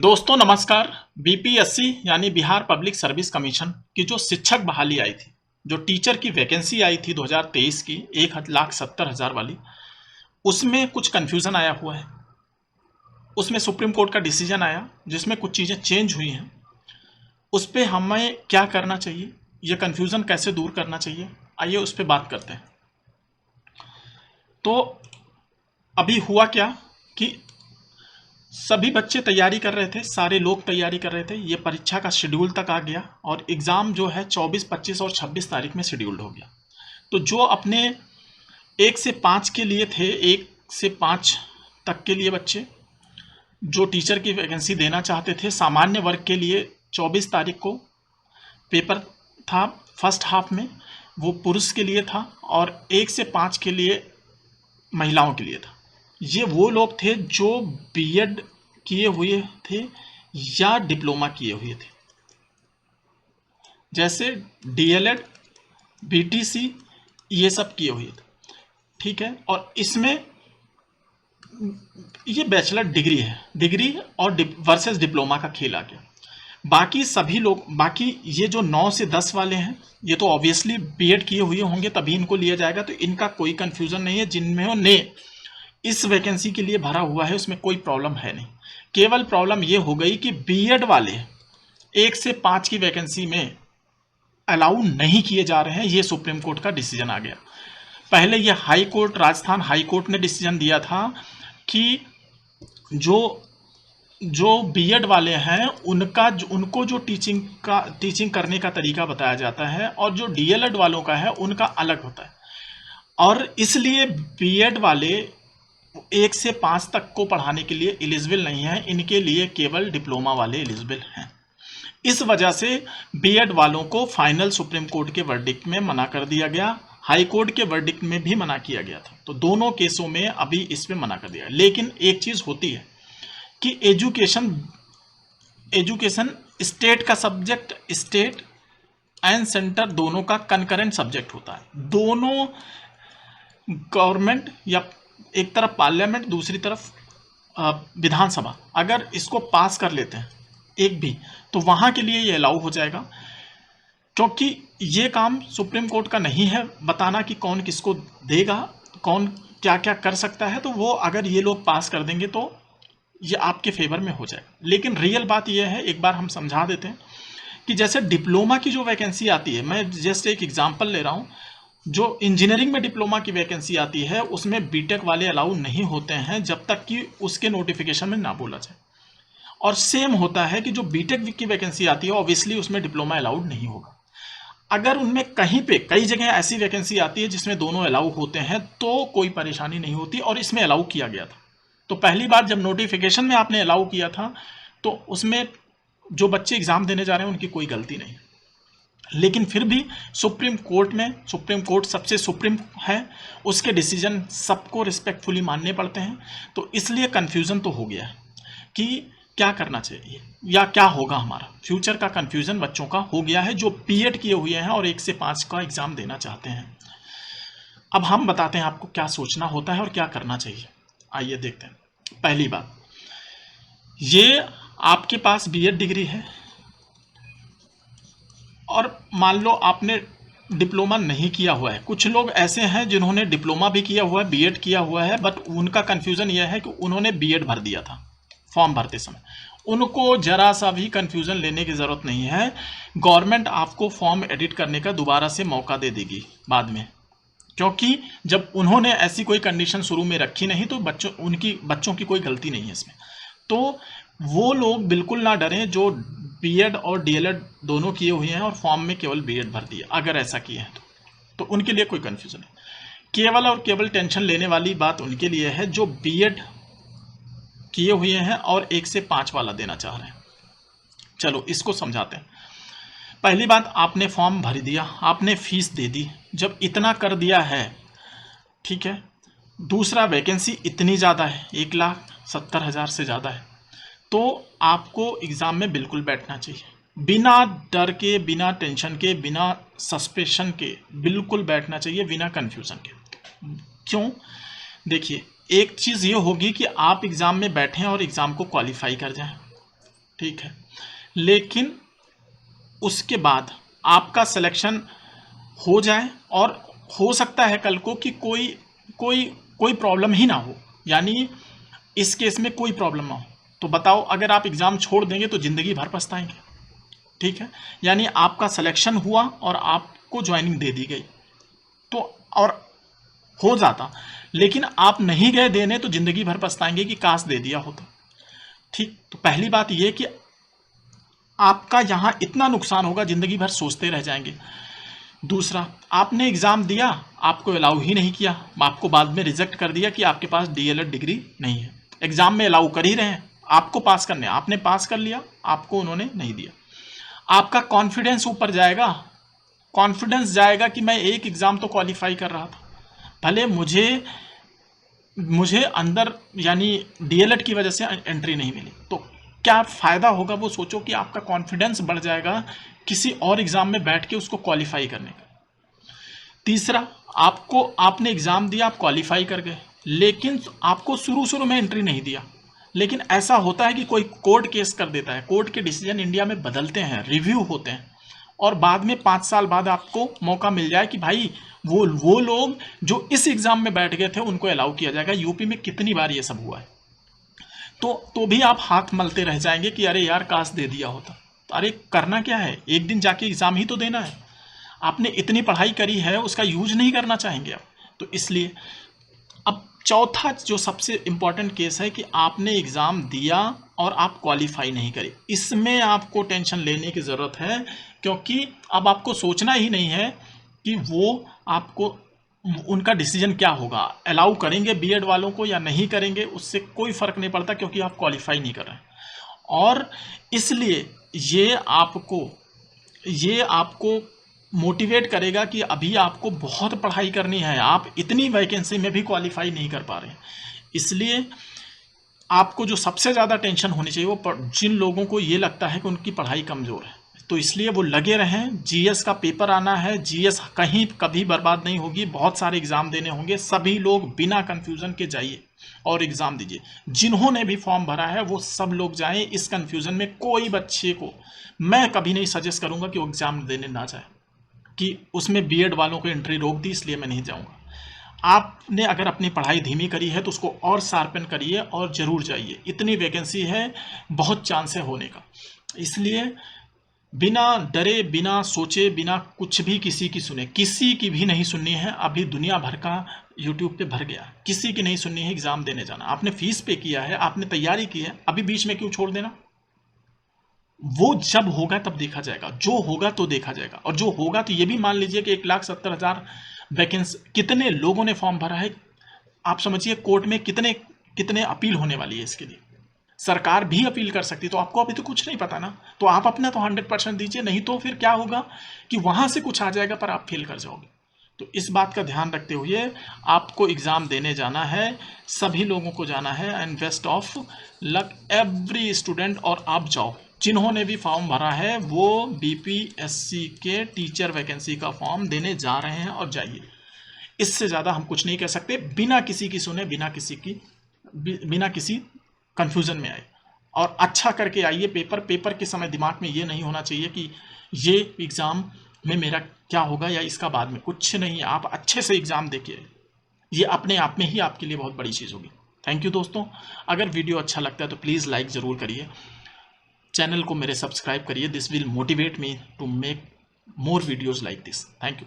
दोस्तों नमस्कार। बीपीएससी यानी बिहार पब्लिक सर्विस कमीशन की जो शिक्षक बहाली आई थी, जो टीचर की वैकेंसी आई थी 2023 की 1,70,000 वाली, उसमें कुछ कन्फ्यूज़न आया हुआ है। उसमें सुप्रीम कोर्ट का डिसीजन आया जिसमें कुछ चीज़ें चेंज हुई हैं। उस पर हमें क्या करना चाहिए, ये कन्फ्यूज़न कैसे दूर करना चाहिए, आइए उस पर बात करते हैं। तो अभी हुआ क्या कि सभी बच्चे तैयारी कर रहे थे, सारे लोग तैयारी कर रहे थे। ये परीक्षा का शेड्यूल तक आ गया और एग्ज़ाम जो है 24, 25 और 26 तारीख में शेड्यूल्ड हो गया। तो जो अपने 1 से 5 के लिए थे, 1 से 5 तक के लिए बच्चे जो टीचर की वैकेंसी देना चाहते थे, सामान्य वर्ग के लिए 24 तारीख को पेपर था फर्स्ट हाफ में, वो पुरुष के लिए था और 1 से 5 के लिए महिलाओं के लिए था। ये वो लोग थे जो बीएड किए हुए थे या डिप्लोमा किए हुए थे, जैसे डीएलएड, बीटीसी, ये सब किए हुए थे, ठीक है। और इसमें ये बैचलर डिग्री है, डिग्री और वर्सेस डिप्लोमा का खेल आ गया। बाकी सभी लोग, बाकी ये जो 9 से 10 वाले हैं, ये तो ऑब्वियसली बीएड किए हुए होंगे तभी इनको लिया जाएगा, तो इनका कोई कन्फ्यूज़न नहीं है। जिनमें ने इस वैकेंसी के लिए भरा हुआ है उसमें कोई प्रॉब्लम है नहीं। केवल प्रॉब्लम ये हो गई कि बीएड वाले 1 से 5 की वैकेंसी में अलाउ नहीं किए जा रहे हैं। ये सुप्रीम कोर्ट का डिसीजन आ गया। पहले ये high court, Rajasthan high court ने डिसीजन दिया था कि जो बीएड वाले हैं उनको जो टीचिंग करने का तरीका बताया जाता है और जो डीएलएड वालों का है उनका अलग होता है, और इसलिए बीएड वाले 1 से 5 तक को पढ़ाने के लिए एलिजिबल नहीं है। इनके लिए केवल डिप्लोमा वाले एलिजिबल हैं। इस वजह से बीएड वालों को फाइनल सुप्रीम कोर्ट के वर्डिक्ट में मना कर दिया गया, हाई कोर्ट के वर्डिक्ट में भी मना किया गया था। तो दोनों केसों में अभी इसमें मना कर दिया। लेकिन एक चीज़ होती है कि एजुकेशन स्टेट का सब्जेक्ट, स्टेट एंड सेंटर दोनों का कंकरेंट सब्जेक्ट होता है। दोनों गवर्नमेंट या एक तरफ पार्लियामेंट, दूसरी तरफ विधानसभा अगर इसको पास कर लेते हैं एक भी, तो वहाँ के लिए ये अलाउ हो जाएगा। क्योंकि ये काम सुप्रीम कोर्ट का नहीं है बताना कि कौन किसको देगा, कौन क्या क्या कर सकता है। तो वो अगर ये लोग पास कर देंगे तो ये आपके फेवर में हो जाएगा। लेकिन रियल बात ये है, एक बार हम समझा देते हैं कि जैसे डिप्लोमा की जो वैकेंसी आती है, मैं जस्ट एक एग्जांपल ले रहा हूँ, जो इंजीनियरिंग में डिप्लोमा की वैकेंसी आती है उसमें बीटेक वाले अलाउ नहीं होते हैं जब तक कि उसके नोटिफिकेशन में ना बोला जाए। और सेम होता है कि जो बीटेक की वैकेंसी आती है ऑब्वियसली उसमें डिप्लोमा अलाउड नहीं होगा। अगर उनमें कहीं पे कई जगह ऐसी वैकेंसी आती है जिसमें दोनों अलाउ होते हैं तो कोई परेशानी नहीं होती, और इसमें अलाउ किया गया था। तो पहली बार जब नोटिफिकेशन में आपने अलाउ किया था तो उसमें जो बच्चे एग्ज़ाम देने जा रहे हैं उनकी कोई गलती नहीं। लेकिन फिर भी सुप्रीम कोर्ट सबसे सुप्रीम है, उसके डिसीजन सबको रिस्पेक्टफुली मानने पड़ते हैं। तो इसलिए कन्फ्यूज़न तो हो गया है कि क्या करना चाहिए या क्या होगा। हमारा फ्यूचर का कन्फ्यूज़न बच्चों का हो गया है जो बीएड किए हुए हैं और 1 से 5 का एग्ज़ाम देना चाहते हैं। अब हम बताते हैं आपको क्या सोचना होता है और क्या करना चाहिए। आइए देखते हैं। पहली बात, ये आपके पास बीएड डिग्री है और मान लो आपने डिप्लोमा नहीं किया हुआ है। कुछ लोग ऐसे हैं जिन्होंने डिप्लोमा भी किया हुआ है, बीएड किया हुआ है, बट उनका कन्फ्यूज़न यह है कि उन्होंने बीएड भर दिया था फॉर्म भरते समय। उनको जरा सा भी कन्फ्यूज़न लेने की ज़रूरत नहीं है। गवर्नमेंट आपको फॉर्म एडिट करने का दोबारा से मौका दे देगी बाद में, क्योंकि जब उन्होंने ऐसी कोई कंडीशन शुरू में रखी नहीं तो बच्चों की कोई गलती नहीं है इसमें। तो वो लोग बिल्कुल ना डरें जो बीएड और डीएलएड दोनों किए हुए हैं और फॉर्म में केवल बीएड भर दिया, अगर ऐसा किए हैं तो उनके लिए कोई कन्फ्यूज़न नहीं। केवल और केवल टेंशन लेने वाली बात उनके लिए है जो बीएड किए हुए हैं और 1 से 5 वाला देना चाह रहे हैं। चलो इसको समझाते हैं। पहली बात, आपने फॉर्म भर दिया, आपने फीस दे दी, जब इतना कर दिया है, ठीक है। दूसरा, वैकेंसी इतनी ज़्यादा है, 1,70,000 से ज़्यादा है, तो आपको एग्ज़ाम में बिल्कुल बैठना चाहिए, बिना डर के, बिना टेंशन के, बिना सस्पेशन के बिल्कुल बैठना चाहिए, बिना कन्फ्यूज़न के। क्यों? देखिए, एक चीज़ ये होगी कि आप एग्ज़ाम में बैठें और एग्ज़ाम को क्वालिफाई कर जाएं, ठीक है, लेकिन उसके बाद आपका सिलेक्शन हो जाए और हो सकता है कल को कि कोई कोई कोई प्रॉब्लम ही ना हो, यानी इस केस में कोई प्रॉब्लम ना हो, तो बताओ अगर आप एग्ज़ाम छोड़ देंगे तो ज़िंदगी भर पछताएंगे। ठीक है, यानी आपका सिलेक्शन हुआ और आपको ज्वाइनिंग दे दी गई तो और हो जाता, लेकिन आप नहीं गए देने तो ज़िंदगी भर पछताएंगे कि काश दे दिया होता। ठीक, तो पहली बात ये कि आपका यहाँ इतना नुकसान होगा, ज़िंदगी भर सोचते रह जाएंगे। दूसरा, आपने एग्ज़ाम दिया, आपको अलाउ ही नहीं किया, आपको बाद में रिजेक्ट कर दिया कि आपके पास डीएलएड डिग्री नहीं है। एग्ज़ाम में अलाउ कर ही रहे हैं, आपको पास करने, आपने पास कर लिया, आपको उन्होंने नहीं दिया। आपका कॉन्फिडेंस ऊपर जाएगा, कॉन्फिडेंस जाएगा कि मैं एक एग्ज़ाम तो क्वालिफाई कर रहा था, भले मुझे अंदर यानी डीएलएड की वजह से एंट्री नहीं मिली, तो क्या फ़ायदा होगा वो सोचो कि आपका कॉन्फिडेंस बढ़ जाएगा किसी और एग्ज़ाम में बैठ के उसको क्वालिफाई करने का। तीसरा, आपने एग्ज़ाम दिया, आप क्वालिफाई कर गए, लेकिन आपको शुरू में एंट्री नहीं दिया। लेकिन ऐसा होता है कि कोई कोर्ट केस कर देता है, कोर्ट के डिसीजन इंडिया में बदलते हैं, रिव्यू होते हैं, और बाद में 5 साल बाद आपको मौका मिल जाए कि भाई वो लोग जो इस एग्ज़ाम में बैठ गए थे उनको अलाउ किया जाएगा। यूपी में कितनी बार ये सब हुआ है। तो भी आप हाथ मलते रह जाएंगे कि अरे यार काश दे दिया होता। तो अरे करना क्या है, एक दिन जाके एग्ज़ाम ही तो देना है। आपने इतनी पढ़ाई करी है, उसका यूज नहीं करना चाहेंगे आप। तो इसलिए अब चौथा जो सबसे इम्पॉर्टेंट केस है कि आपने एग्ज़ाम दिया और आप क्वालिफाई नहीं करे, इसमें आपको टेंशन लेने की ज़रूरत है, क्योंकि अब आपको सोचना ही नहीं है कि वो आपको उनका डिसीजन क्या होगा, अलाउ करेंगे बीएड वालों को या नहीं करेंगे, उससे कोई फ़र्क नहीं पड़ता क्योंकि आप क्वालिफाई नहीं कर रहे हैं। और इसलिए ये आपको मोटिवेट करेगा कि अभी आपको बहुत पढ़ाई करनी है, आप इतनी वैकेंसी में भी क्वालिफाई नहीं कर पा रहे हैं। इसलिए आपको जो सबसे ज़्यादा टेंशन होनी चाहिए वो जिन लोगों को ये लगता है कि उनकी पढ़ाई कमज़ोर है, तो इसलिए वो लगे रहें। जीएस का पेपर आना है, जीएस कहीं कभी बर्बाद नहीं होगी, बहुत सारे एग्ज़ाम देने होंगे, सभी लोग बिना कन्फ्यूज़न के जाइए और एग्ज़ाम दीजिए। जिन्होंने भी फॉर्म भरा है वो सब लोग जाएं, इस कन्फ्यूज़न में कोई बच्चे को मैं कभी नहीं सजेस्ट करूँगा कि वो एग्ज़ाम देने ना जाए कि उसमें बीएड वालों को एंट्री रोक दी इसलिए मैं नहीं जाऊँगा। आपने अगर अपनी पढ़ाई धीमी करी है तो उसको और शार्पन करिए और ज़रूर जाइए, इतनी वैकेंसी है, बहुत चांस है होने का। इसलिए बिना डरे, बिना सोचे, बिना कुछ भी किसी की सुने, किसी की भी नहीं सुननी है। अभी दुनिया भर का यूट्यूब पे भर गया, किसी की नहीं सुननी है। एग्ज़ाम देने जाना, आपने फीस पे किया है, आपने तैयारी की है, अभी बीच में क्यों छोड़ देना। वो जब होगा तब देखा जाएगा, जो होगा तो देखा जाएगा। और जो होगा तो ये भी मान लीजिए कि 1,70,000 वैकेंसी, कितने लोगों ने फॉर्म भरा है, आप समझिए कोर्ट में कितने अपील होने वाली है इसके लिए। सरकार भी अपील कर सकती है, तो आपको अभी तो कुछ नहीं पता ना, तो आप अपना तो 100% दीजिए, नहीं तो फिर क्या होगा कि वहाँ से कुछ आ जाएगा पर आप फेल कर जाओगे। तो इस बात का ध्यान रखते हुए आपको एग्ज़ाम देने जाना है, सभी लोगों को जाना है। And best of luck every student. और आप जाओ, जिन्होंने भी फॉर्म भरा है वो बीपीएससी के टीचर वैकेंसी का फॉर्म देने जा रहे हैं, और जाइए। इससे ज़्यादा हम कुछ नहीं कह सकते, बिना किसी की सुने, बिना किसी कन्फ्यूज़न में आए, और अच्छा करके आइए। पेपर के समय दिमाग में ये नहीं होना चाहिए कि ये एग्ज़ाम में मेरा क्या होगा या इसका बाद में, कुछ नहीं। आप अच्छे से एग्ज़ाम देखिए, ये अपने आप में ही आपके लिए बहुत बड़ी चीज़ होगी। थैंक यू दोस्तों। अगर वीडियो अच्छा लगता है तो प्लीज़ लाइक ज़रूर करिए, चैनल को मेरे सब्सक्राइब करिए। This will motivate me to make more videos like this. Thank you.